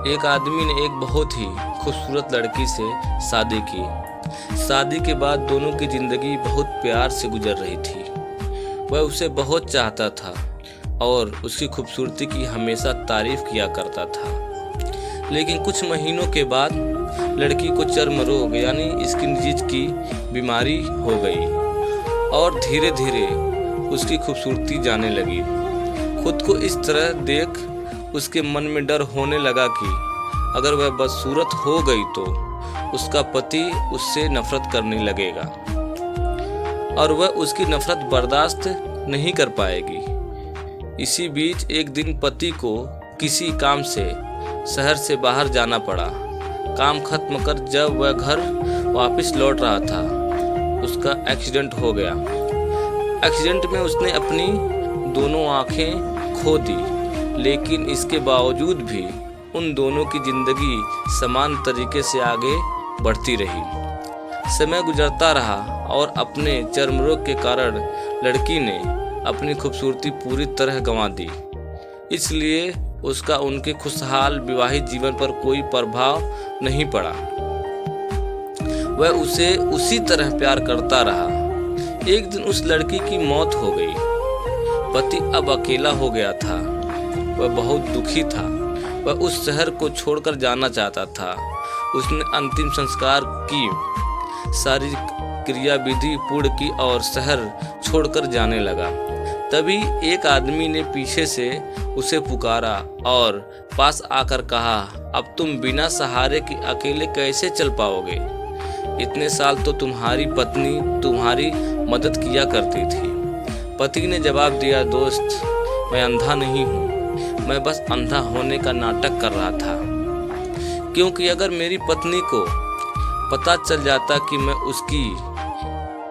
एक आदमी ने एक बहुत ही खूबसूरत लड़की से शादी की। शादी के बाद दोनों की जिंदगी बहुत प्यार से गुजर रही थी। वह उसे बहुत चाहता था और उसकी खूबसूरती की हमेशा तारीफ किया करता था। लेकिन कुछ महीनों के बाद लड़की को चर्म रोग यानी स्किन डिजीज की बीमारी हो गई और धीरे धीरे उसकी खूबसूरती जाने लगी। खुद को इस तरह देख उसके मन में डर होने लगा कि अगर वह बदसूरत हो गई तो उसका पति उससे नफरत करने लगेगा और वह उसकी नफरत बर्दाश्त नहीं कर पाएगी। इसी बीच एक दिन पति को किसी काम से शहर से बाहर जाना पड़ा। काम खत्म कर जब वह घर वापस लौट रहा था, उसका एक्सीडेंट हो गया। एक्सीडेंट में उसने अपनी दोनों आंखें खो दी, लेकिन इसके बावजूद भी उन दोनों की जिंदगी समान तरीके से आगे बढ़ती रही। समय गुजरता रहा और अपने चर्म रोग के कारण लड़की ने अपनी खूबसूरती पूरी तरह गंवा दी। इसलिए उसका उनके खुशहाल विवाहित जीवन पर कोई प्रभाव नहीं पड़ा। वह उसे उसी तरह प्यार करता रहा। एक दिन उस लड़की की मौत हो गई। पति अब अकेला हो गया था। वह बहुत दुखी था। वह उस शहर को छोड़कर जाना चाहता था। उसने अंतिम संस्कार की, सारी क्रिया विधि पूर्ण की और शहर छोड़कर जाने लगा। तभी एक आदमी ने पीछे से उसे पुकारा और पास आकर कहा, अब तुम बिना सहारे के अकेले कैसे चल पाओगे? इतने साल तो तुम्हारी पत्नी तुम्हारी मदद किया करती थी। पति ने जवाब दिया, दोस्त, मैं अंधा नहीं हूँ, मैं बस अंधा होने का नाटक कर रहा था। क्योंकि अगर मेरी पत्नी को पता चल जाता कि मैं उसकी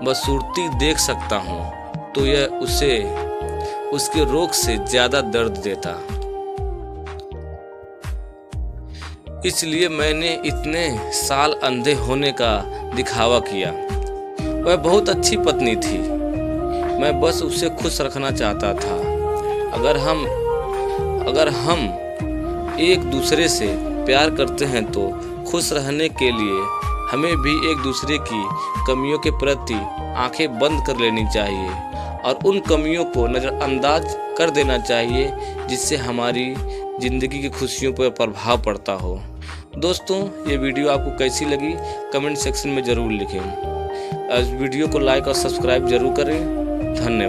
बदसूरती देख सकता हूँ तो यह उसे उसके रोग से ज्यादा दर्द देता। इसलिए मैंने इतने साल अंधे होने का दिखावा किया। वह बहुत अच्छी पत्नी थी। मैं बस उसे खुश रखना चाहता था। अगर हम एक दूसरे से प्यार करते हैं तो खुश रहने के लिए हमें भी एक दूसरे की कमियों के प्रति आंखें बंद कर लेनी चाहिए और उन कमियों को नज़रअंदाज कर देना चाहिए जिससे हमारी ज़िंदगी की खुशियों पर प्रभाव पड़ता हो। दोस्तों, ये वीडियो आपको कैसी लगी कमेंट सेक्शन में ज़रूर लिखें। इस वीडियो को लाइक और सब्सक्राइब जरूर करें। धन्यवाद।